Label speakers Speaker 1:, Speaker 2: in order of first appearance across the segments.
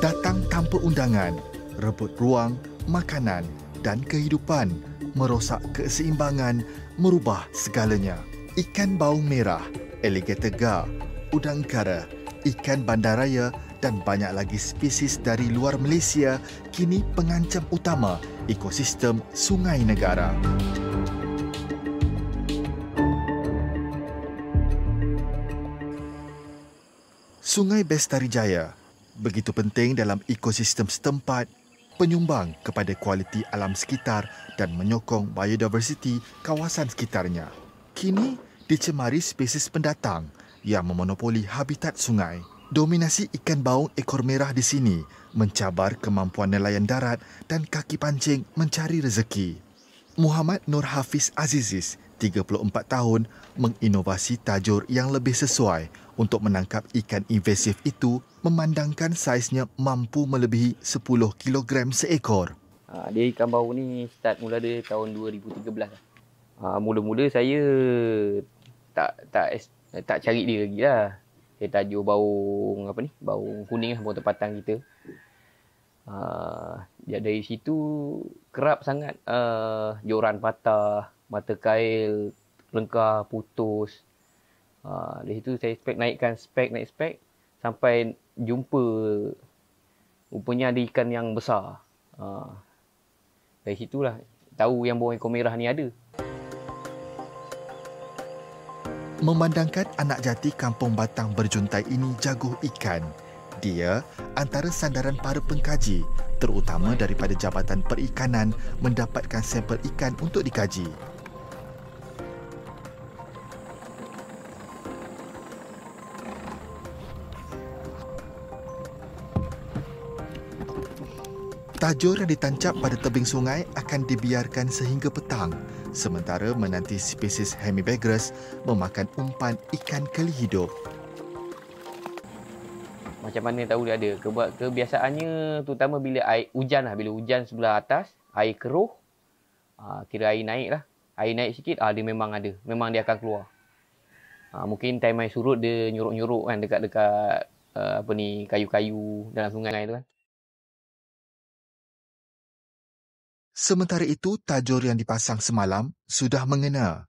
Speaker 1: Datang tanpa undangan, rebut ruang, makanan dan kehidupan, merosak keseimbangan, merubah segalanya. Ikan baung merah, alligator gar, udang kara, ikan bandaraya dan banyak lagi spesies dari luar Malaysia kini pengancam utama ekosistem sungai negara. Sungai Bestari Jaya begitu penting dalam ekosistem setempat, penyumbang kepada kualiti alam sekitar dan menyokong biodiversiti kawasan sekitarnya. Kini dicemari spesies pendatang yang memonopoli habitat sungai. Dominasi ikan baung ekor merah di sini mencabar kemampuan nelayan darat dan kaki pancing mencari rezeki. Muhammad Nur Hafiz Azizis, 34 tahun, menginovasi tajur yang lebih sesuai untuk menangkap ikan invasif itu memandangkan saiznya mampu melebihi 10 kilogram seekor.
Speaker 2: Dia ikan baung ni start mula dia tahun 2013. Mula-mula saya tak cari dia lagi lah. Saya tajur baung baung kuning lah, baung tempatan kita. Dari situ kerap sangat joran patah, mata kail, lengkar, putus. Dari situ saya naik spek sampai jumpa rupanya ada ikan yang besar. Dari situlah tahu yang baung ekor merah ni ada.
Speaker 1: Memandangkan anak jati Kampung Batang Berjuntai ini jago ikan, dia antara sandaran para pengkaji, terutama daripada Jabatan Perikanan, mendapatkan sampel ikan untuk dikaji. Tajur yang ditancap pada tebing sungai akan dibiarkan sehingga petang, sementara menanti spesies Hemibagres memakan umpan ikan keli hidup.
Speaker 2: Macam mana tahu dia ada? Kebiasaannya terutama bila hujan sebelah atas, air keruh, kira air naik lah. Air naik sikit, dia memang ada. Memang dia akan keluar. Mungkin time air surut dia nyorok-nyorok kan dekat kayu-kayu dalam sungai tu kan.
Speaker 1: Sementara itu, tajur yang dipasang semalam sudah mengena.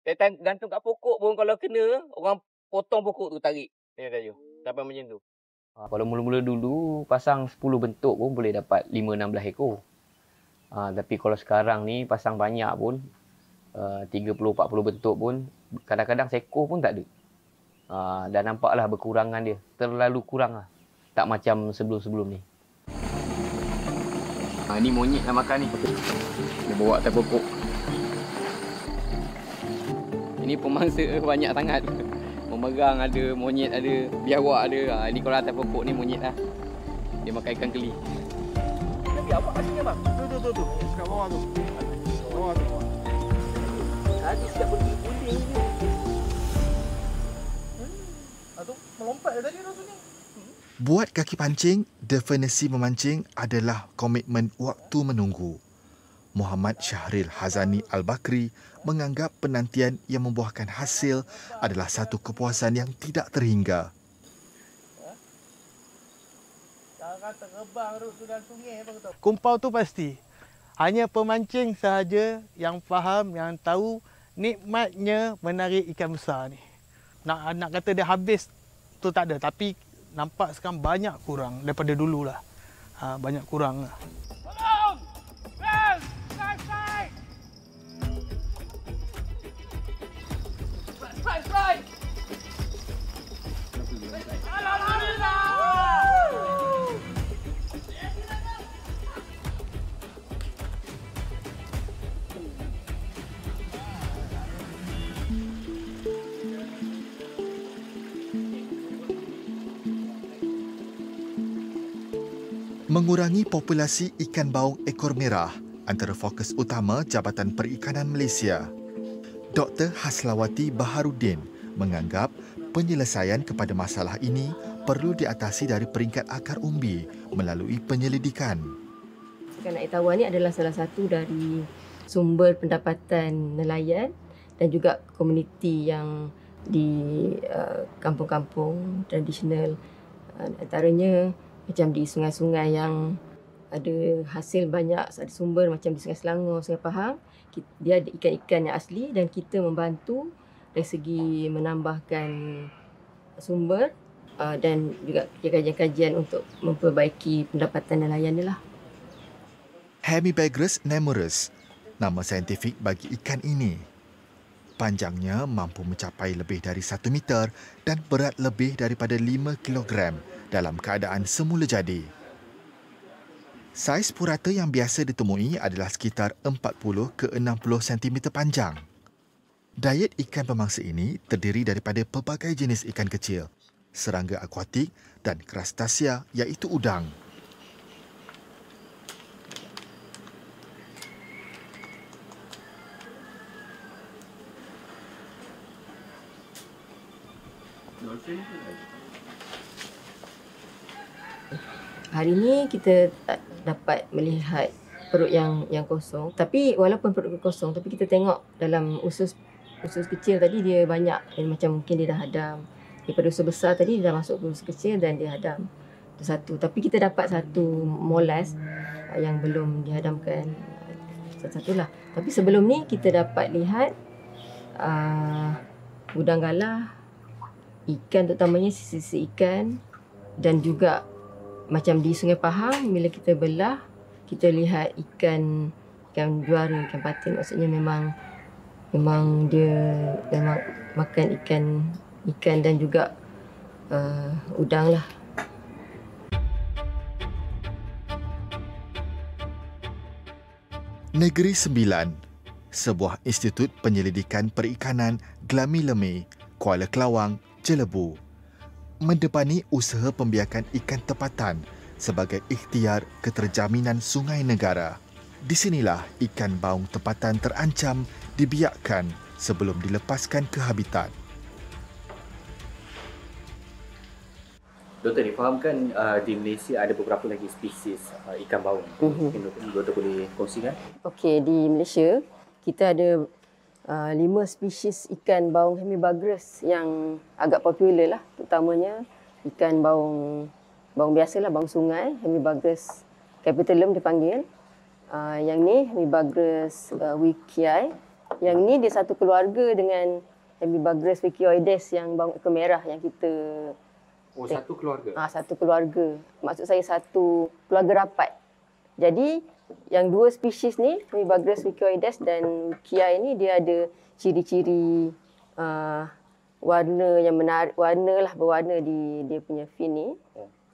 Speaker 2: Time gantung kat pokok pun kalau kena, orang potong pokok tu tarik. Tajur. Sampai macam tu. Kalau mula-mula dulu pasang 10 bentuk pun boleh dapat 5-16 ekor. Tapi kalau sekarang ni pasang banyak pun 30-40 bentuk pun kadang-kadang seekor pun tak ada. Dah nampaklah berkurangan dia. Terlalu kurang lah. Tak macam sebelum-sebelum ni. Ni monyet nak makan ni. Dia bawa atas pokok. Ini pemangsa banyak sangat. Memegang ada, monyet ada, biawak ada. Ini kalau atas pokok ni monyet lah. Dia makan ikan keli. Biawak kat sini bang? Tu. Kat bawah tu. Bawah tu. Tadi siap berguling ni. Tu melompat tadi rasanya.
Speaker 1: Buat kaki pancing, definisi memancing adalah komitmen waktu menunggu. Muhammad Syahril Hazani Al-Bakri menganggap penantian yang membuahkan hasil adalah satu kepuasan yang tidak terhingga.
Speaker 3: Kumpau tu pasti. Hanya pemancing sahaja yang faham, yang tahu nikmatnya menarik ikan besar ni. Nak kata dia habis tu tak ada, tapi nampak sekarang banyak kurang daripada dululah. Banyak kurang lah.
Speaker 4: Strike!
Speaker 1: Mengurangi populasi ikan baung ekor merah antara fokus utama Jabatan Perikanan Malaysia. Dr. Haslawati Baharudin menganggap penyelesaian kepada masalah ini perlu diatasi dari peringkat akar umbi melalui penyelidikan.
Speaker 5: Ikan air tawar ni adalah salah satu dari sumber pendapatan nelayan dan juga komuniti yang di kampung-kampung tradisional. Antaranya macam di sungai-sungai yang ada hasil banyak, ada sumber macam di Sungai Selangor, Sungai Pahang. Dia ada ikan-ikan yang asli dan kita membantu dari segi menambahkan sumber dan juga kajian-kajian untuk memperbaiki pendapatan nelayan ni lah.
Speaker 1: Hemibagrus nemurus, nama saintifik bagi ikan ini. Panjangnya mampu mencapai lebih dari 1 meter dan berat lebih daripada 5 kilogram dalam keadaan semula jadi. Saiz purata yang biasa ditemui adalah sekitar 40 ke 60 cm panjang. Diet ikan pemangsa ini terdiri daripada pelbagai jenis ikan kecil, serangga akuatik dan krastasia iaitu udang.
Speaker 5: Hari ni kita tak dapat melihat perut yang kosong. Tapi walaupun perut kosong, tapi kita tengok dalam usus kecil tadi dia banyak. Macam mungkin dia dah hadam. Daripada usus besar tadi dia dah masuk ke usus kecil dan dia hadam. Itu satu. Tapi kita dapat satu molas yang belum dihadamkan. Satu-satulah. Tapi sebelum ni kita dapat lihat udang galah, ikan terutamanya sisi ikan dan juga macam di Sungai Pahang bila kita belah kita lihat ikan juara, ikan patin. Maksudnya memang dia memang makan ikan dan juga udang lah.
Speaker 1: Negeri Sembilan, sebuah institut penyelidikan perikanan Glami Lemeh, Kuala Kelawang, Jelebu, mendepani usaha pembiakan ikan tempatan sebagai ikhtiar keterjaminan sungai negara. Di sinilah ikan baung tempatan terancam dibiakkan sebelum dilepaskan ke habitat.
Speaker 6: Doktor, difahamkan di Malaysia ada beberapa lagi spesies ikan baung. Mungkin doktor boleh kongsikan?
Speaker 5: Okey, di Malaysia kita ada 5 spesies ikan baung hemibagrus yang agak popular lah, terutamanya ikan baung biasalah, baung sungai, hemibagrus capitulum dipanggil. Yang ni hemibagrus wikiai. Yang ni dia satu keluarga dengan hemibagrus wikioides yang baung ekor merah yang kita
Speaker 6: satu keluarga.
Speaker 5: Satu keluarga. Maksud saya satu keluarga rapat. Jadi yang 2 spesies ni, hemibagrus wikioides dan wikiai ni, dia ada ciri-ciri warna yang menarik, berwarna di dia punya fin ni.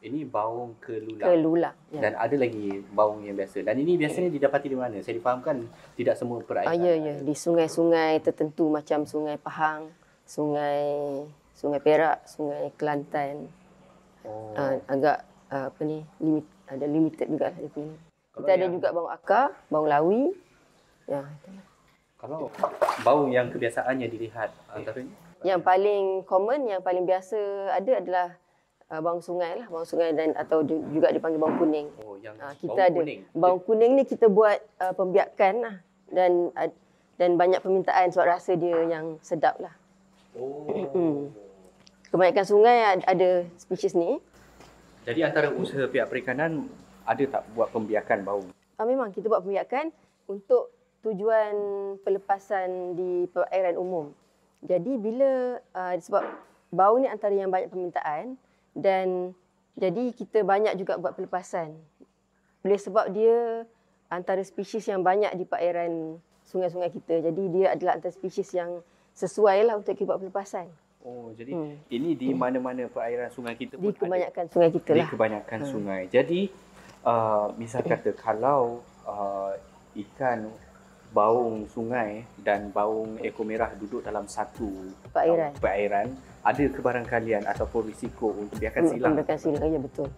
Speaker 6: Ini baung kelulang.
Speaker 5: Kelulang. Ya.
Speaker 6: Dan ada lagi baung yang biasa. Dan ini biasanya didapati di mana? Saya difahamkan tidak semua perairan.
Speaker 5: Ya. Di sungai-sungai tertentu macam Sungai Pahang, Sungai Perak, Sungai Kelantan. Agak ada limited juga dia punya. Kita ada juga baung akar, baung lawi. Ya, itulah.
Speaker 6: Kalau baung yang kebiasaannya dilihat antaranya?
Speaker 5: Yang paling common, yang paling biasa adalah baung sungai lah, baung sungai dan atau juga dipanggil baung kuning. Kita ada kuning. Baung kuning ni kita buat pembiakan lah dan banyak permintaan sebab rasa dia yang sedap lah. Kebanyakan sungai ada spesies ni.
Speaker 6: Jadi antara usaha pihak perikanan ada tak buat pembiakan baung?
Speaker 5: Memang kita buat pembiakan untuk tujuan pelepasan di perairan umum. Jadi bila sebab baung ni antara yang banyak permintaan dan jadi kita banyak juga buat pelepasan. Boleh sebab dia antara spesies yang banyak di perairan sungai-sungai kita. Jadi dia adalah antara spesies yang sesuai lah untuk kita buat pelepasan.
Speaker 6: Jadi ini di mana-mana perairan sungai kita pun
Speaker 5: di kebanyakan sungai kita lah.
Speaker 6: Di kebanyakan sungai. Jadi misal kata kalau ikan baung sungai dan baung ekor merah duduk dalam satu perairan, ada kebarangkalian ataupun risiko untuk biarkan silang?
Speaker 5: Biarkan silang, ya betul.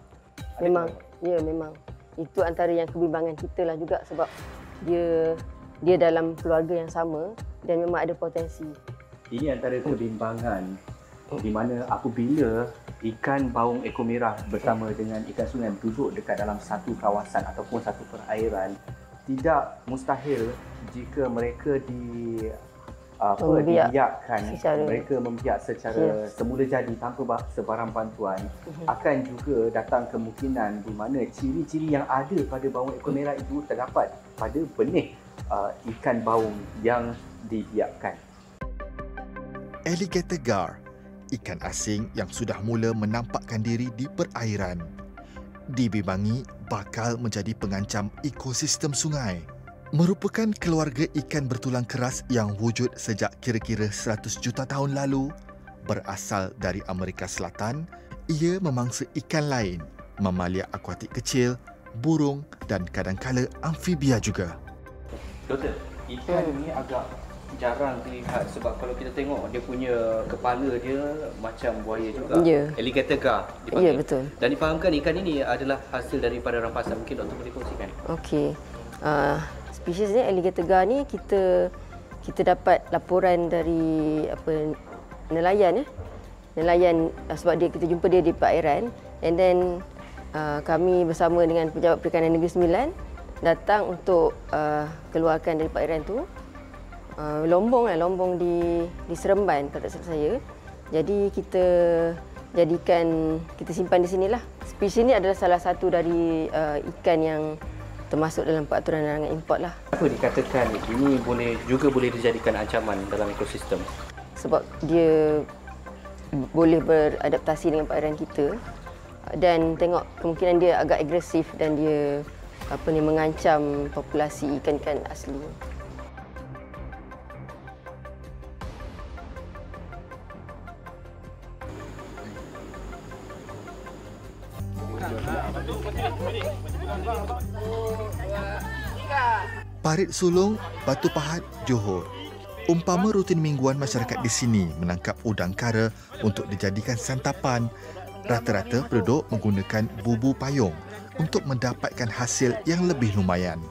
Speaker 5: Memang Ya, memang. Itu antara yang kebimbangan kita lah juga sebab dia dalam keluarga yang sama dan memang ada potensi.
Speaker 6: Ini antara kebimbangan di mana apabila ikan baung ekor merah bersama dengan ikan sungai duduk dekat dalam satu kawasan ataupun satu perairan, tidak mustahil jika mereka dibiarkan mereka membiak secara semula jadi tanpa sebarang bantuan, akan juga datang kemungkinan di mana ciri-ciri yang ada pada baung ekor merah itu terdapat pada benih ikan baung yang dibiarkan.
Speaker 1: Alligator gar, ikan asing yang sudah mula menampakkan diri di perairan, dibimbangi bakal menjadi pengancam ekosistem sungai. Merupakan keluarga ikan bertulang keras yang wujud sejak kira-kira 100 juta tahun lalu, berasal dari Amerika Selatan. Ia memangsa ikan lain, mamalia akuatik kecil, burung dan kadang-kala amfibia juga.
Speaker 6: Doktor, ikan ni agak jarang terlihat sebab kalau kita tengok dia punya kepala dia macam buaya juga. Alligator gar dipanggil.
Speaker 5: Ya, betul.
Speaker 6: Dan difahamkan ikan ini adalah hasil daripada rampasan. Mungkin doktor boleh kongsikan.
Speaker 5: Okey. Spesies ni alligator gar ni kita dapat laporan dari nelayan Nelayan sebab kita jumpa dia di perairan, and then kami bersama dengan Pejabat Perikanan Negeri Sembilan datang untuk keluarkan dari perairan tu lombong di Seremban kalau tak silap saya. Jadi kita simpan di sinilah. Spesies ini adalah salah satu dari ikan yang termasuk dalam peraturan larangan import lah.
Speaker 6: Apa dikatakan ini boleh dijadikan ancaman dalam ekosistem?
Speaker 5: Sebab dia boleh beradaptasi dengan perairan kita dan tengok kemungkinan dia agak agresif dan dia mengancam populasi ikan-ikan asli.
Speaker 1: Parit Sulong, Batu Pahat, Johor. Umpama rutin mingguan masyarakat di sini menangkap udang kara untuk dijadikan santapan, rata-rata penduduk menggunakan bubu payung untuk mendapatkan hasil yang lebih lumayan.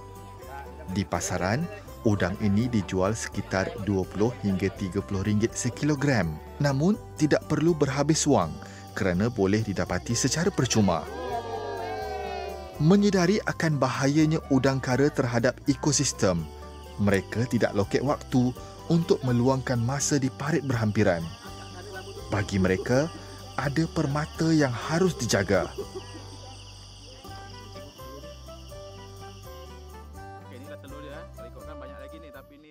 Speaker 1: Di pasaran, udang ini dijual sekitar 20 hingga 30 ringgit sekilogram. Namun, tidak perlu berhabis wang kerana boleh didapati secara percuma. Menyedari akan bahayanya udang kara terhadap ekosistem, mereka tidak loket waktu untuk meluangkan masa di parit berhampiran. Bagi mereka, ada permata yang harus dijaga.
Speaker 7: Inilah telur dia. Kalau ikutkan banyak lagi ni, tapi ni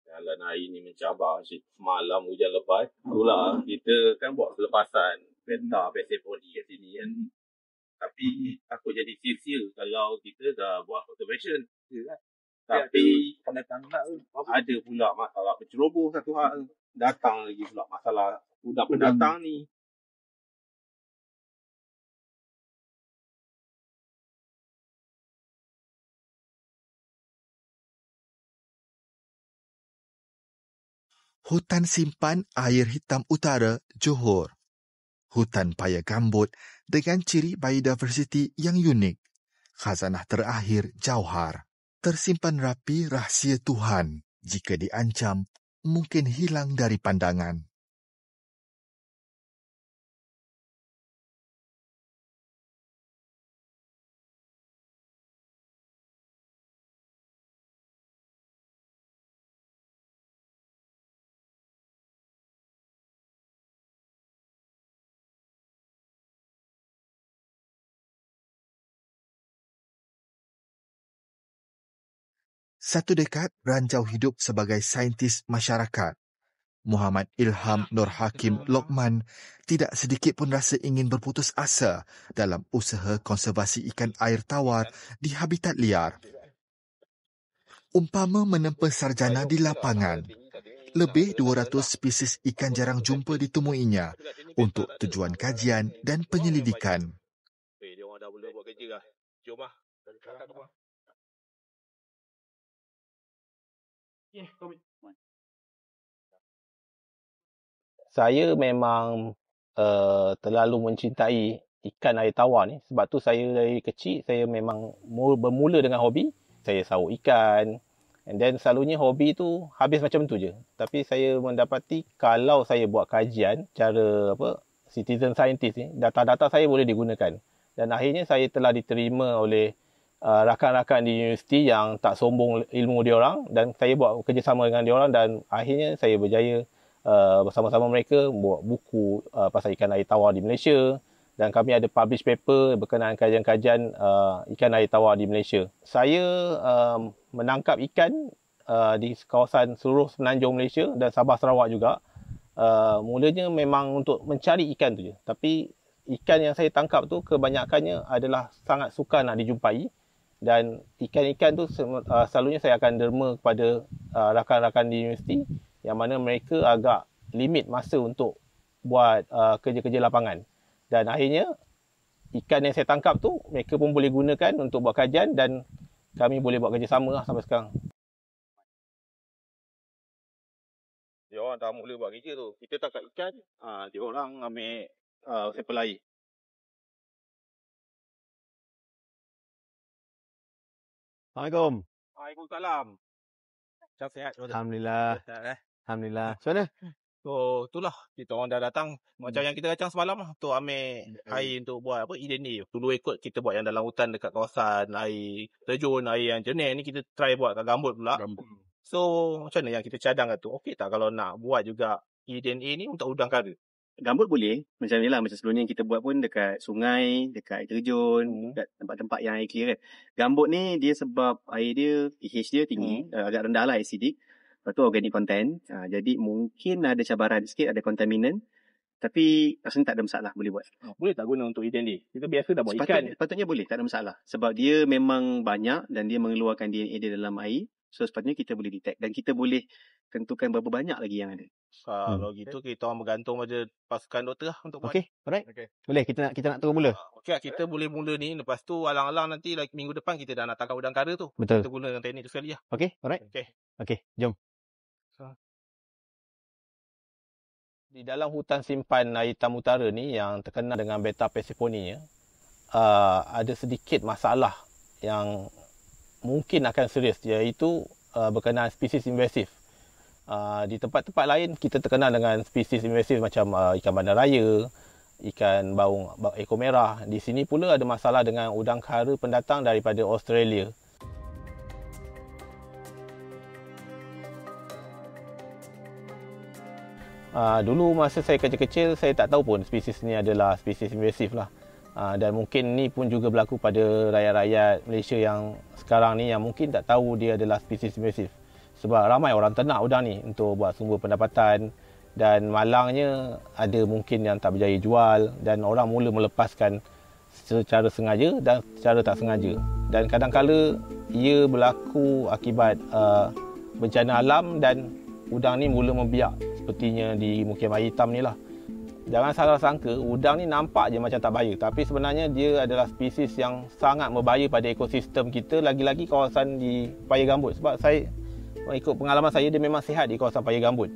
Speaker 8: jalan air ni mencabar. Semalam hujan lebat. Itulah kita kan buat pelepasan penta peseponi kat sini kan. Tapi takut jadi sia-sia kalau kita dah buat conservation. Tapi ada pula masalah penceroboh satu hal. Datang lagi pula masalah udang pendatang ni.
Speaker 1: Hutan Simpan Air Hitam Utara, Johor. Hutan paya gambut dengan ciri biodiversiti yang unik. Khazanah terakhir Jauhar. Tersimpan rapi rahsia Tuhan. Jika diancam, mungkin hilang dari pandangan. Satu dekad ranjau hidup sebagai saintis masyarakat, Muhammad Ilham Nur Hakim Lokman tidak sedikit pun rasa ingin berputus asa dalam usaha konservasi ikan air tawar di habitat liar. Umpama menempa sarjana di lapangan, lebih 200 spesies ikan jarang jumpa ditemuinya untuk tujuan kajian dan penyelidikan.
Speaker 8: Dia orang dah boleh buat kerja dah. Jom lah. Saya memang
Speaker 9: terlalu mencintai ikan air tawar ni. Sebab tu saya dari kecil, saya memang bermula dengan hobi. Saya sauk ikan. And then selalunya hobi tu habis macam tu je. Tapi saya mendapati kalau saya buat kajian cara citizen scientist ni, data-data saya boleh digunakan. Dan akhirnya saya telah diterima oleh rakan-rakan di universiti yang tak sombong ilmu diorang, dan saya buat kerjasama dengan diorang, dan akhirnya saya berjaya bersama-sama mereka buat buku pasal ikan air tawar di Malaysia, dan kami ada publish paper berkenaan kajian-kajian ikan air tawar di Malaysia. Saya menangkap ikan di kawasan seluruh semenanjung Malaysia dan Sabah Sarawak juga. Mulanya memang untuk mencari ikan tu je. Tapi ikan yang saya tangkap tu kebanyakannya adalah sangat sukar nak dijumpai. Dan ikan-ikan tu selalunya saya akan derma kepada rakan-rakan di universiti yang mana mereka agak limit masa untuk buat kerja-kerja lapangan. Dan akhirnya ikan yang saya tangkap tu mereka pun boleh gunakan untuk buat kajian, dan kami boleh buat kerjasama lah sampai sekarang.
Speaker 7: Dia orang dah mula buat kerja tu. Kita tangkap ikan, dia orang ambil sampel air.
Speaker 10: Assalamualaikum.
Speaker 7: Waalaikumsalam. Macam sihat?
Speaker 10: Alhamdulillah. Alhamdulillah. Macam mana?
Speaker 7: So, itulah. Kita orang dah datang. Macam yang kita datang semalam lah. Untuk ambil air untuk buat EDNA. Dulu ikut kita buat yang dalam hutan dekat kawasan air terjun, air yang jernih ni, kita try buat kat gambut pula. So, macam mana yang kita cadangkan tu? Okey tak kalau nak buat juga EDNA ni untuk udang kara?
Speaker 10: Gambut boleh. Macam ni lah. Macam sebelum ni kita buat pun dekat sungai, dekat air terjun, dekat tempat-tempat yang air clear kan. Gambut ni dia sebab air dia, pH dia tinggi, agak rendah lah, acidic. Lepas tu organic content. Jadi mungkin ada cabaran sikit, ada contaminant. Tapi rasanya tak ada masalah, boleh buat.
Speaker 7: Boleh tak guna untuk EDNA? Kita biasa dah buat ikan.
Speaker 10: Sepatutnya boleh, tak ada masalah. Sebab dia memang banyak dan dia mengeluarkan DNA dia dalam air. So sepatutnya kita boleh detect. Dan kita boleh tentukan berapa banyak lagi yang ada.
Speaker 7: Kalau gitu kita orang bergantung pada pasukan doktor lah untuk buat.
Speaker 10: Okey, alright. Boleh, kita nak terus mula.
Speaker 7: Okey, kita boleh mula ni. Lepas tu alang-alang nanti minggu depan kita dah nak tangkap udang kara tu.
Speaker 10: Betul.
Speaker 7: Kita guna teknik tu sekali lah.
Speaker 10: Okey, alright. Okey, jom.
Speaker 9: Di dalam hutan simpan air hitam utara ni yang terkenal dengan Betta Persephonia, ada sedikit masalah yang mungkin akan serius, iaitu berkenaan spesies invasif. Di tempat-tempat lain kita terkenal dengan spesies invasif macam ikan bandaraya, ikan baung ekor merah. Di sini pula ada masalah dengan udang kara pendatang daripada Australia. Dulu masa saya kecil-kecil, saya tak tahu pun spesies ni adalah spesies invasif lah. Dan mungkin ni pun juga berlaku pada rakyat-rakyat Malaysia yang sekarang ni yang mungkin tak tahu dia adalah spesies invasif. Sebab ramai orang ternak udang ni untuk buat sumber pendapatan, dan malangnya ada mungkin yang tak berjaya jual, dan orang mula melepaskan secara sengaja dan secara tak sengaja. Dan kadang-kala ia berlaku akibat bencana alam, dan udang ni mula membiak sepertinya di Mukim Air Hitam ni lah. Jangan salah sangka, udang ni nampak je macam tak bahaya, tapi sebenarnya dia adalah spesies yang sangat berbahaya pada ekosistem kita, lagi-lagi kawasan di Paya Gambut. Sebab saya, ikut pengalaman saya, dia memang sihat di kawasan Paya Gambut.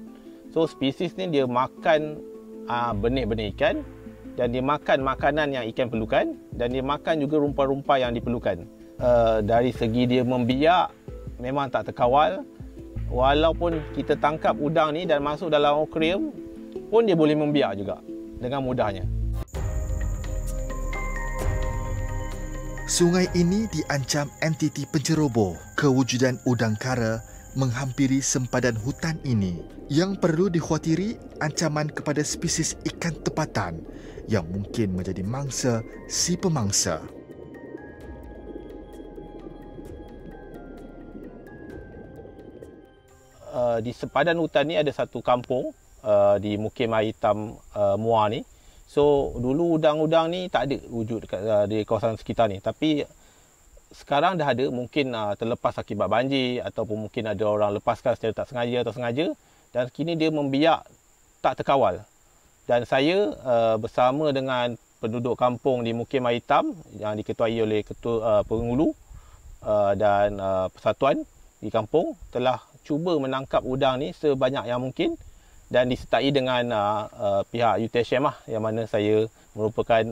Speaker 9: So spesies ni dia makan benih-benih ikan, dan dia makan makanan yang ikan perlukan, dan dia makan juga rumpah-rumpah yang diperlukan. Dari segi dia membiak, memang tak terkawal. Walaupun kita tangkap udang ni dan masuk dalam akuarium pun dia boleh membiak juga dengan mudahnya.
Speaker 1: Sungai ini diancam entiti penceroboh. Kewujudan udang kara menghampiri sempadan hutan ini. Yang perlu dikhawatiri ancaman kepada spesies ikan tempatan yang mungkin menjadi mangsa si pemangsa.
Speaker 9: Di sempadan hutan ni ada satu kampung di Mukim Air Hitam Muar ni. So dulu udang-udang ni tak ada wujud di kawasan sekitar ni, tapi sekarang dah ada, mungkin terlepas akibat banjir ataupun mungkin ada orang lepaskan secara tak sengaja atau sengaja, dan kini dia membiak tak terkawal. Dan saya bersama dengan penduduk kampung di Mukim Air Hitam yang diketuai oleh ketua penghulu dan persatuan di kampung telah cuba menangkap udang ni sebanyak yang mungkin, dan disertai dengan pihak UTHM lah, yang mana saya merupakan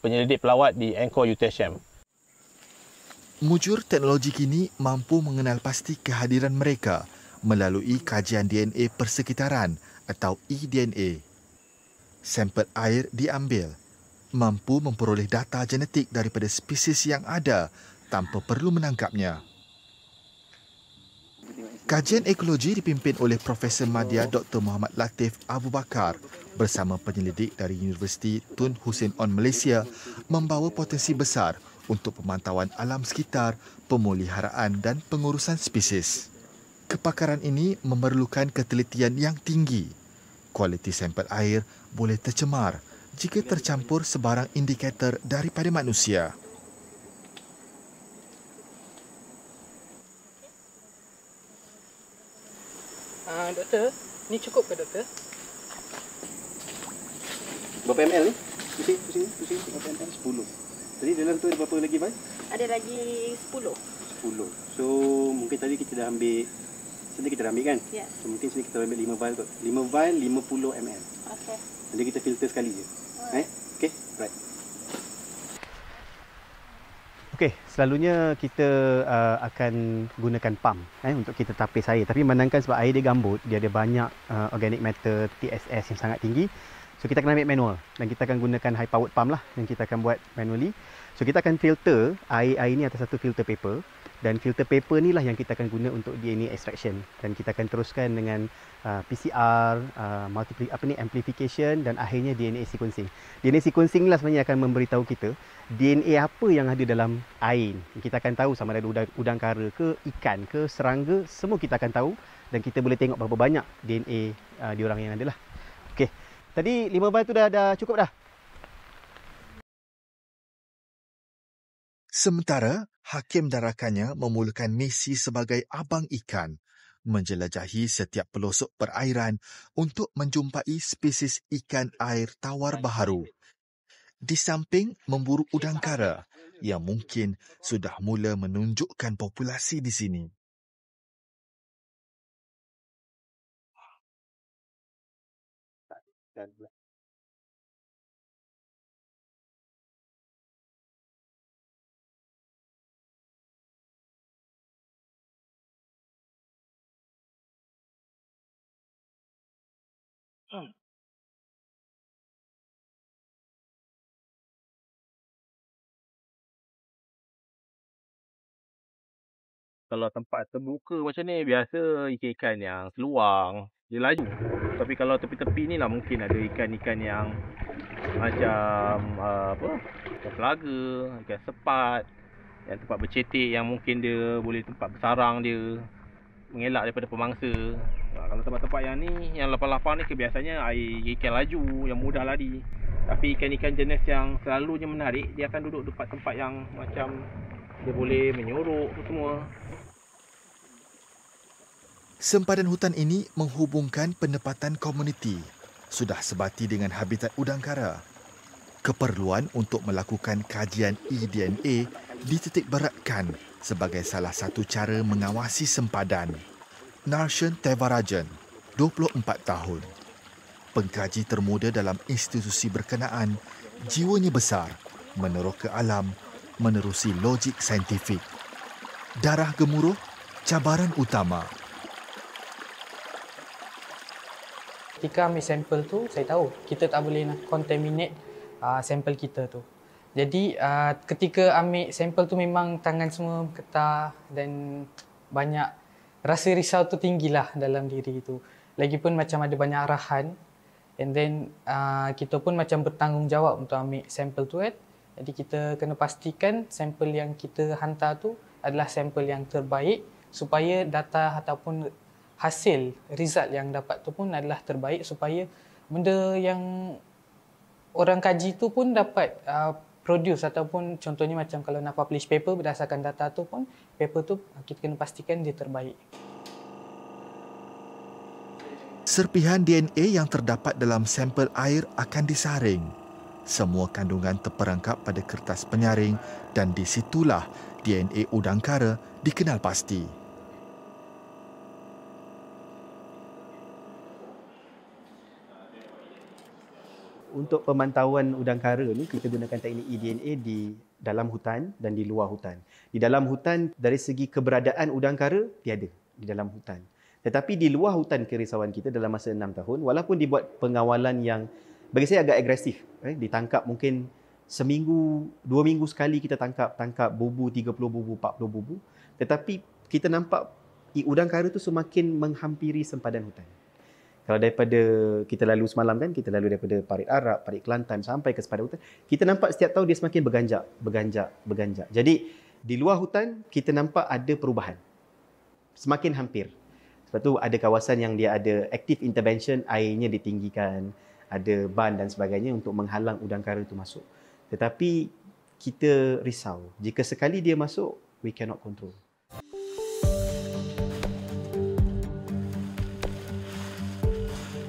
Speaker 9: penyelidik pelawat di Angkor UTHM.
Speaker 1: Mujur teknologi kini mampu mengenal pasti kehadiran mereka melalui kajian DNA persekitaran atau eDNA. Sampel air diambil, mampu memperoleh data genetik daripada spesies yang ada tanpa perlu menangkapnya. Kajian ekologi dipimpin oleh Profesor Madya Dr. Muhammad Latif Abu Bakar bersama penyelidik dari Universiti Tun Hussein On Malaysia membawa potensi besar untuk pemantauan alam sekitar, pemeliharaan dan pengurusan spesies. Kepakaran ini memerlukan ketelitian yang tinggi. Kualiti sampel air boleh tercemar jika tercampur sebarang indikator daripada manusia.
Speaker 3: Doktor, ni cukup ke doktor?
Speaker 10: Berapa ml ni? Pusing. Berapa ml? 10. Tadi dalam tu ada berapa lagi, Bai?
Speaker 5: Ada lagi 10.
Speaker 10: 10. So, mungkin tadi kita dah ambil, sini kita dah ambil kan?
Speaker 5: Ya.
Speaker 10: So, mungkin sini kita ambil 5 vial kot. 5 vial, 50 ml.
Speaker 5: Okey.
Speaker 10: Nanti kita filter sekali je. Okey, right.
Speaker 11: Okey, selalunya kita akan gunakan pump untuk kita tapis air. Tapi memandangkan sebab air dia gambut, dia ada banyak organic matter, TSS yang sangat tinggi. So kita akan ambil manual dan kita akan gunakan high powered pump lah yang kita akan buat manually. So kita akan filter air ni atas satu filter paper, dan filter paper ni lah yang kita akan guna untuk DNA extraction, dan kita akan teruskan dengan PCR, amplification dan akhirnya DNA sequencing. DNA sequencing ni lah sebenarnya akan memberitahu kita DNA apa yang ada dalam air. Kita akan tahu sama ada udang kara ke, ikan ke, serangga, semua kita akan tahu, dan kita boleh tengok berapa banyak DNA diorang yang ada lah. Okey. Tadi 5 vial tu dah cukup dah.
Speaker 1: Sementara, hakim dan rakannya memulakan misi sebagai abang ikan, menjelajahi setiap pelosok perairan untuk menjumpai spesies ikan air tawar baharu. Di samping memburu udang kara yang mungkin sudah mula menunjukkan populasi di sini.
Speaker 9: Kalau tempat terbuka macam ni, biasa ikan-ikan yang seluang, dia laju. Tapi kalau tepi-tepi ni lah mungkin ada ikan-ikan yang macam ikan pelaga, ikan sepat, yang tempat bercetek yang mungkin dia boleh tempat bersarang dia, mengelak daripada pemangsa. Kalau tempat-tempat yang ni, yang lapang-lapang ni biasanya air ikan laju, yang mudah lari. Tapi ikan-ikan jenis yang selalunya menarik, dia akan duduk tempat-tempat yang macam dia boleh menyorok semua.
Speaker 1: Sempadan hutan ini menghubungkan pendapatan komuniti, sudah sebati dengan habitat udang kara. Keperluan untuk melakukan kajian eDNA dititik beratkan sebagai salah satu cara mengawasi sempadan. Narshan Tevarajan, 24 tahun. Pengkaji termuda dalam institusi berkenaan, jiwanya besar, meneroka alam, menerusi logik saintifik. Darah gemuruh, cabaran utama.
Speaker 3: Ketika ambil sampel tu, saya tahu kita tak boleh nak contaminate sampel kita tu. Jadi ketika ambil sampel tu memang tangan semua getah dan banyak rasa risau tu tinggilah dalam diri tu. Lagipun macam ada banyak arahan, and then kita pun macam bertanggungjawab untuk ambil sampel tu kan. Jadi kita kena pastikan sampel yang kita hantar tu adalah sampel yang terbaik supaya data ataupun hasil result yang dapat tu pun adalah terbaik, supaya benda yang orang kaji tu pun dapat produce, ataupun contohnya macam kalau nak publish paper berdasarkan data tu pun, paper tu kita kena pastikan dia terbaik.
Speaker 1: Serpihan DNA yang terdapat dalam sampel air akan disaring. Semua kandungan terperangkap pada kertas penyaring dan di situlah DNA udang kara dikenal pasti.
Speaker 11: untuk pemantauan udang kara ni kita gunakan teknik eDNA di dalam hutan dan di luar hutan. Di dalam hutan dari segi keberadaan udang kara tiada di dalam hutan. Tetapi di luar hutan kerisauan kita dalam masa 6 tahun, walaupun dibuat pengawalan yang bagi saya agak agresif, ditangkap mungkin seminggu, 2 minggu sekali kita tangkap bubu 30 bubu, 40 bubu, tetapi kita nampak udang kara tu semakin menghampiri sempadan hutan. Kalau daripada kita lalu semalam kan, kita lalu daripada Parit Arab, Parit Kelantan sampai ke sempadan hutan, kita nampak setiap tahun dia semakin berganjak. Jadi di luar hutan kita nampak ada perubahan. Semakin hampir. Sebab tu ada kawasan yang dia ada active intervention, airnya ditinggikan, ada ban dan sebagainya untuk menghalang udang kara itu masuk. Tetapi kita risau, jika sekali dia masuk, we cannot control.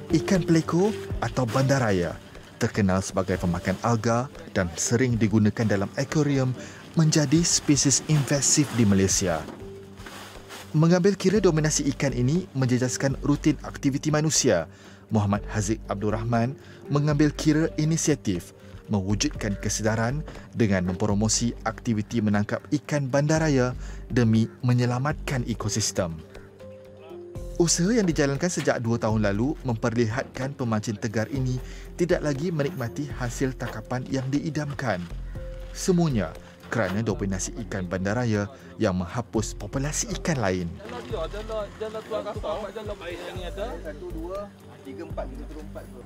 Speaker 1: Ikan peleko atau bandaraya terkenal sebagai pemakan alga dan sering digunakan dalam akuarium menjadi spesies invasif di Malaysia. Mengambil kira dominasi ikan ini menjejaskan rutin aktiviti manusia, Muhammad Haziq Abdul Rahman mengambil kira inisiatif mewujudkan kesedaran dengan mempromosi aktiviti menangkap ikan bandaraya demi menyelamatkan ekosistem. Usaha yang dijalankan sejak 2 tahun lalu memperlihatkan pemancing tegar ini tidak lagi menikmati hasil tangkapan yang diidamkan. Semuanya kerana dominasi ikan bandaraya yang menghapus populasi ikan lain.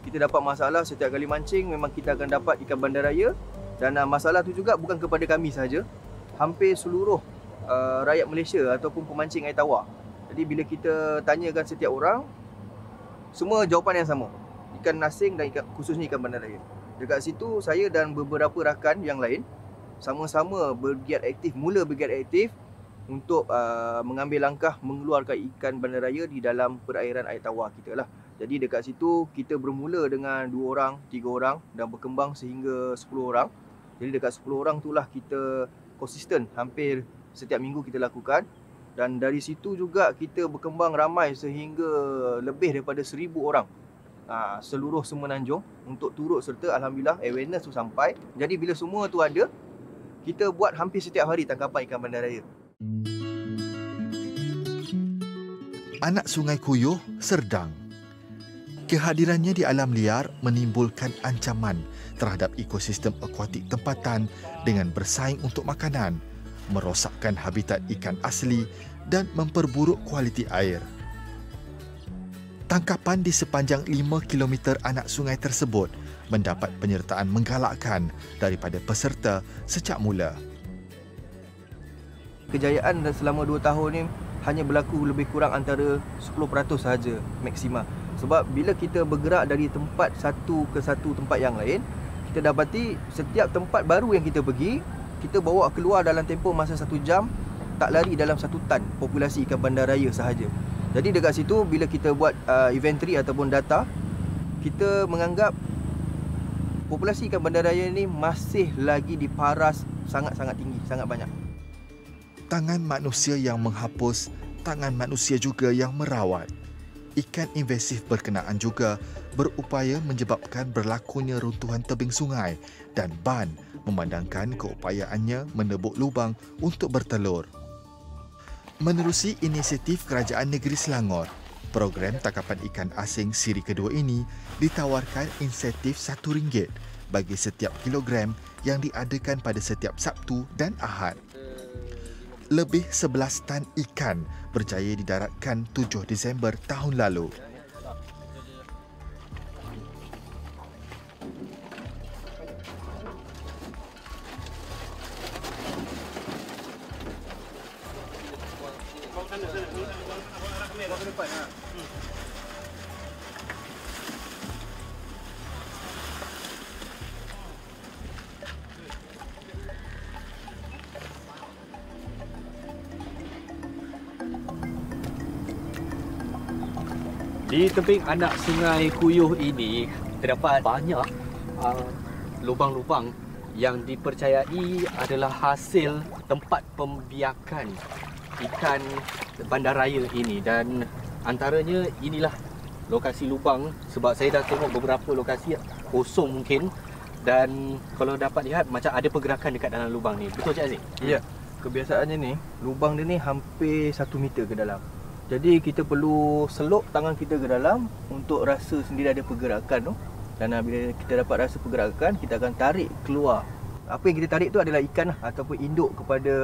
Speaker 12: Kita dapat masalah setiap kali mancing, memang kita akan dapat ikan bandaraya, dan masalah tu juga bukan kepada kami sahaja, hampir seluruh rakyat Malaysia ataupun pemancing air tawar. Jadi bila kita tanyakan setiap orang, semua jawapan yang sama. Ikan asing dan khususnya ikan bandaraya. Dekat situ saya dan beberapa rakan yang lain sama-sama mula bergiat aktif untuk mengambil langkah mengeluarkan ikan bandaraya di dalam perairan air tawar kita lah. Jadi dekat situ kita bermula dengan 2 orang, 3 orang dan berkembang sehingga 10 orang. Jadi dekat 10 orang itulah kita konsisten, hampir setiap minggu kita lakukan. Dan dari situ juga kita berkembang ramai sehingga lebih daripada 1,000 orang seluruh Semenanjung untuk turut serta. Alhamdulillah awareness tu sampai. Jadi bila semua tu ada, kita buat hampir setiap hari tangkapan ikan bandaraya.
Speaker 1: Anak Sungai Kuyuh, Serdang. Kehadirannya di alam liar menimbulkan ancaman terhadap ekosistem akuatik tempatan dengan bersaing untuk makanan, merosakkan habitat ikan asli dan memperburuk kualiti air. Tangkapan di sepanjang 5 km anak sungai tersebut mendapat penyertaan menggalakkan daripada peserta sejak mula.
Speaker 12: Kejayaan selama 2 tahun ni hanya berlaku lebih kurang antara 10% sahaja maksima. Sebab bila kita bergerak dari tempat satu ke satu tempat yang lain, kita dapati setiap tempat baru yang kita pergi, kita bawa keluar dalam tempoh masa 1 jam, tak lari dalam 1 tan populasi ikan bandaraya sahaja. Jadi dekat situ bila kita buat inventory ataupun data, kita menganggap populasi ikan bandaraya ni masih lagi diparas sangat-sangat tinggi, sangat banyak.
Speaker 1: Tangan manusia yang menghapus, tangan manusia juga yang merawat. Ikan invasif berkenaan juga berupaya menyebabkan berlakunya runtuhan tebing sungai dan ban memandangkan keupayaannya menebuk lubang untuk bertelur. Menerusi inisiatif Kerajaan Negeri Selangor, program tangkapan ikan asing siri kedua ini ditawarkan insentif RM1 bagi setiap kilogram yang diadakan pada setiap Sabtu dan Ahad. Lebih 11 tan ikan berjaya didaratkan 7 Disember tahun lalu.
Speaker 13: Di tebing anak Sungai Kuyuh ini terdapat banyak lubang-lubang yang dipercayai adalah hasil tempat pembiakan ikan bandaraya ini, dan antaranya inilah lokasi lubang sebab saya dah tengok beberapa lokasi kosong mungkin dan kalau dapat lihat macam ada pergerakan dekat dalam lubang ni. Betul Cik Aziz?
Speaker 12: Ya. Kebiasaannya ni, lubang dia ni hampir 1 meter ke dalam. Jadi kita perlu selop tangan kita ke dalam untuk rasa sendiri ada pergerakan tu. Dan bila kita dapat rasa pergerakan, kita akan tarik keluar. Apa yang kita tarik tu adalah ikan lah, ataupun induk kepada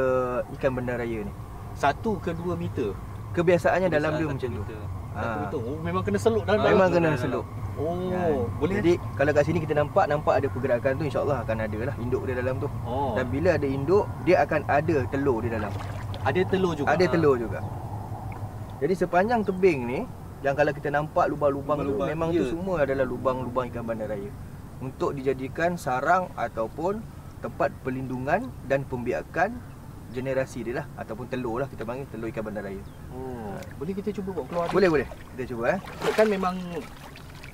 Speaker 12: ikan bandaraya ni.
Speaker 13: 1 ke 2 meter?
Speaker 12: Kebiasaannya dalam dia macam tu.
Speaker 13: Betul. Oh, memang kena seluk dalam.
Speaker 12: Memang kena seluk.
Speaker 13: Boleh.
Speaker 12: Jadi kalau kat sini kita nampak ada pergerakan tu, insya-Allah akan ada lah induk dia dalam tu. Dan bila ada induk, dia akan ada telur di dalam.
Speaker 13: Ada telur juga.
Speaker 12: Ada telur juga. Jadi sepanjang tebing ni, yang kalau kita nampak lubang-lubang tu memang tu semua adalah lubang-lubang ikan bandaraya untuk dijadikan sarang ataupun tempat perlindungan dan pembiakan generasi dia lah, ataupun telur lah, kita panggil telur ikan bandaraya.
Speaker 13: Boleh kita cuba buat keluar?
Speaker 12: Boleh. Kita cuba
Speaker 13: Kan memang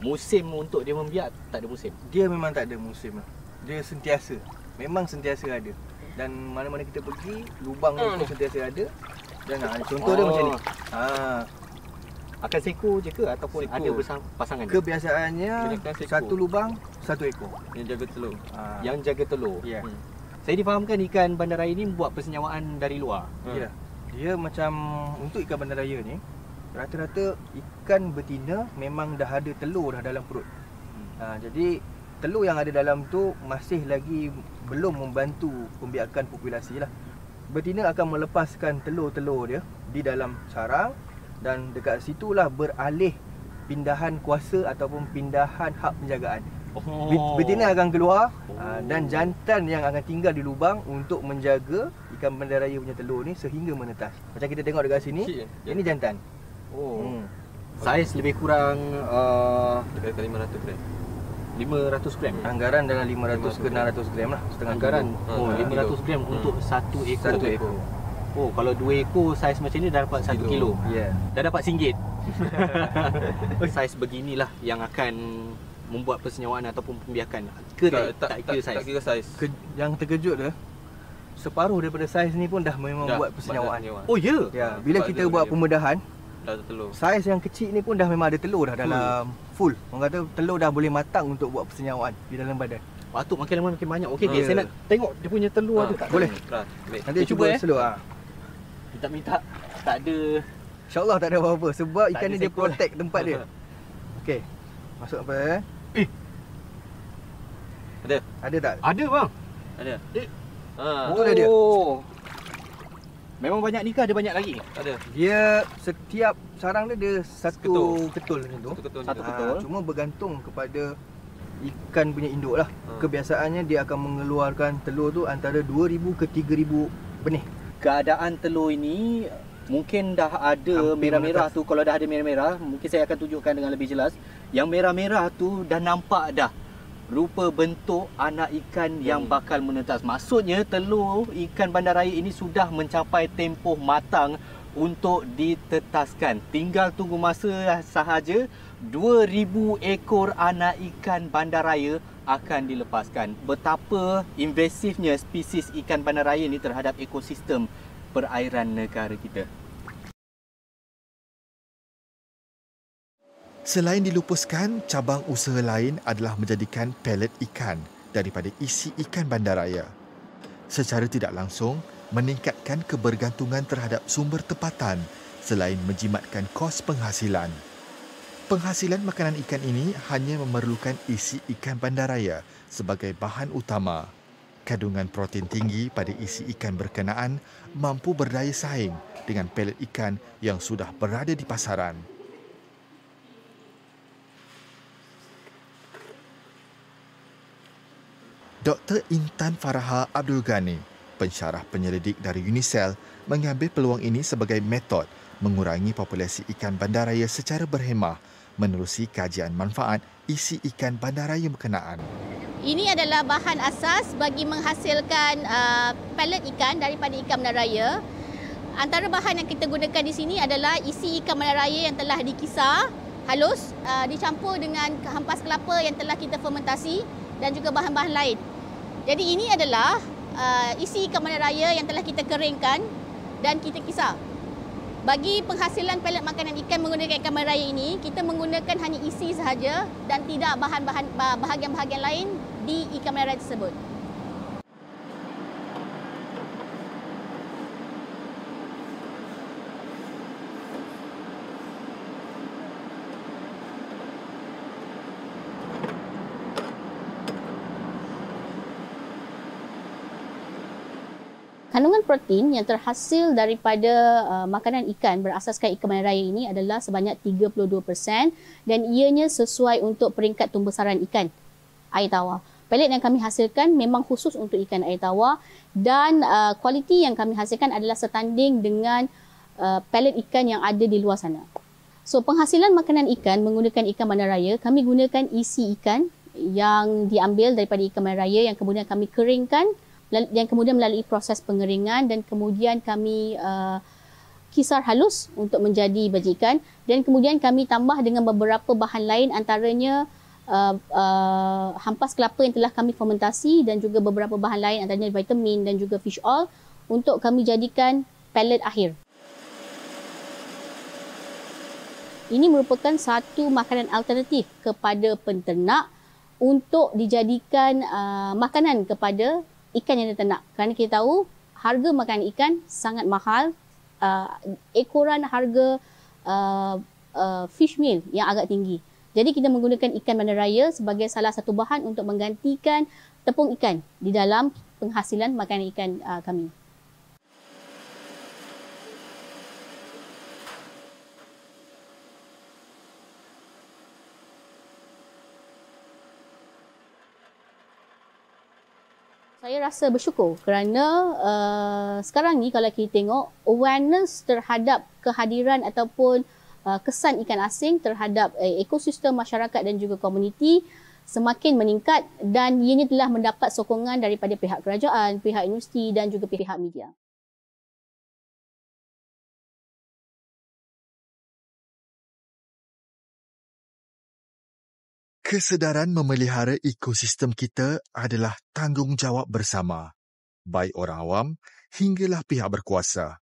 Speaker 13: musim untuk dia membiak tak ada musim.
Speaker 12: Dia memang tak ada musim lah. Dia sentiasa. Memang sentiasa ada. Dan mana-mana kita pergi, lubang tu sentiasa ada. Dan contoh dia macam ni.
Speaker 13: Akan seko je ke ataupun ada pasangan?
Speaker 12: Kebiasaannya satu lubang, satu ekor
Speaker 13: yang jaga telur. Yang jaga telur. Ya. Saya difahamkan ikan bandaraya ni buat persenyawaan dari luar.
Speaker 12: Ya. Dia macam untuk ikan bandaraya ni, rata-rata ikan betina memang dah ada telur dah dalam perut. Jadi telur yang ada dalam tu masih lagi belum membantu pembiakan populasi lah. Betina akan melepaskan telur-telur dia di dalam sarang dan dekat situlah beralih pindahan kuasa ataupun pindahan hak penjagaan. Betina akan keluar dan jantan yang akan tinggal di lubang untuk menjaga ikan bandaraya punya telur ni sehingga menetas. Macam kita tengok dekat sini, ini jantan.
Speaker 13: Saiz lebih kurang dekat 500 gram. 500 gram.
Speaker 12: Anggaran dalam 500 ke 600 gram lah, setengah
Speaker 13: anggaran.
Speaker 12: kilo.
Speaker 13: 500 gram untuk 1 ekor.
Speaker 12: 1 ekor.
Speaker 13: Kalau 2 ekor saiz macam ni dah dapat 1 kilo.
Speaker 12: Ya.
Speaker 13: Dah dapat RM1. Saiz beginilah yang akan membuat persenyawaan ataupun pembiakan. Tak kira saiz.
Speaker 12: Yang terkejut dah, separuh daripada saiz ni pun dah memang buat persenyawaan.
Speaker 13: Oh ya?
Speaker 12: Ya, bila kita buat pembedahan,
Speaker 13: dah ada telur.
Speaker 12: Saiz yang kecil ni pun dah memang ada telur dah dalam full. Orang kata telur dah boleh matang untuk buat persenyawaan di dalam badan.
Speaker 13: Patut makin lama makin banyak. Okey, saya nak tengok dia punya telur ada tak?
Speaker 12: Boleh. Nanti cuba selur.
Speaker 13: Minta tak ada.
Speaker 12: InsyaAllah tak ada apa-apa sebab ikan ni dia protect tempat dia. Okey. Masuk apa
Speaker 13: Ada.
Speaker 12: Ada tak?
Speaker 13: Ada bang. Ada.
Speaker 12: Betul dia.
Speaker 13: Memang banyak ni ke ada banyak lagi?
Speaker 12: Ada. Dia setiap sarang dia satu ketul macam tu.
Speaker 13: Satu ketul.
Speaker 12: Cuma bergantung kepada ikan punya induk lah. Kebiasaannya dia akan mengeluarkan telur tu antara 2,000 ke 3,000 benih.
Speaker 13: Keadaan telur ini mungkin dah ada merah-merah tu. Kalau dah ada merah-merah, mungkin saya akan tunjukkan dengan lebih jelas. Yang merah-merah tu dah nampak dah rupa bentuk anak ikan yang bakal menetas. Maksudnya telur ikan bandaraya ini sudah mencapai tempoh matang untuk ditetaskan. Tinggal tunggu masa sahaja 2,000 ekor anak ikan bandaraya akan dilepaskan. Betapa invasifnya spesies ikan bandaraya ini terhadap ekosistem perairan negara kita.
Speaker 1: Selain dilupuskan, cabang usaha lain adalah menjadikan pelet ikan daripada isi ikan bandaraya. Secara tidak langsung, meningkatkan kebergantungan terhadap sumber tempatan selain menjimatkan kos penghasilan. Penghasilan makanan ikan ini hanya memerlukan isi ikan bandaraya sebagai bahan utama. Kandungan protein tinggi pada isi ikan berkenaan mampu berdaya saing dengan pelet ikan yang sudah berada di pasaran. Dr. Intan Faraha Abdul Ghani, pensyarah penyelidik dari UNICEF, mengambil peluang ini sebagai metod mengurangi populasi ikan bandaraya secara berhemah menerusi kajian manfaat isi ikan bandaraya berkenaan.
Speaker 14: Ini adalah bahan asas bagi menghasilkan pelet ikan daripada ikan bandaraya. Antara bahan yang kita gunakan di sini adalah isi ikan bandaraya yang telah dikisar halus, dicampur dengan hampas kelapa yang telah kita fermentasi dan juga bahan-bahan lain. Jadi ini adalah isi ikan bandaraya yang telah kita keringkan dan kita kisar. Bagi penghasilan pelet makanan ikan menggunakan ikan meraya ini, kita menggunakan hanya isi sahaja dan tidak bahagian-bahagian lain di ikan meraya tersebut. Kandungan protein yang terhasil daripada makanan ikan berasaskan ikan meraya ini adalah sebanyak 32% dan ianya sesuai untuk peringkat tumbesaran ikan air tawar. Pelet yang kami hasilkan memang khusus untuk ikan air tawar dan kualiti yang kami hasilkan adalah setanding dengan pelet ikan yang ada di luar sana. So penghasilan makanan ikan menggunakan ikan bandaraya, kami gunakan isi ikan yang diambil daripada ikan bandaraya yang kemudian kami keringkan dan kemudian melalui proses pengeringan dan kemudian kami kisar halus untuk menjadi biji ikan dan kemudian kami tambah dengan beberapa bahan lain antaranya hampas kelapa yang telah kami fermentasi dan juga beberapa bahan lain antaranya vitamin dan juga fish oil untuk kami jadikan pelet akhir. Ini merupakan satu makanan alternatif kepada penternak untuk dijadikan makanan kepada ikan yang diternak. Kerana kita tahu harga makanan ikan sangat mahal. Ekoran harga fish meal yang agak tinggi. Jadi kita menggunakan ikan bandaraya sebagai salah satu bahan untuk menggantikan tepung ikan di dalam penghasilan makanan ikan kami. Saya rasa bersyukur kerana sekarang ni kalau kita tengok awareness terhadap kehadiran ataupun kesan ikan asing terhadap ekosistem masyarakat dan juga komuniti semakin meningkat dan ianya telah mendapat sokongan daripada pihak kerajaan, pihak universiti dan juga pihak media.
Speaker 1: Kesedaran memelihara ekosistem kita adalah tanggungjawab bersama, baik orang awam hinggalah pihak berkuasa.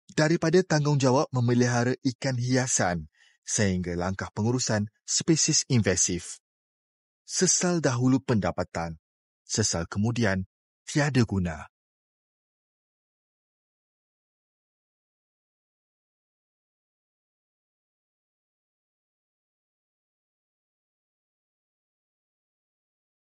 Speaker 1: Daripada tanggungjawab memelihara ikan hiasan sehingga langkah pengurusan spesies invasif. Sesal dahulu pendapatan, sesal kemudian tiada guna.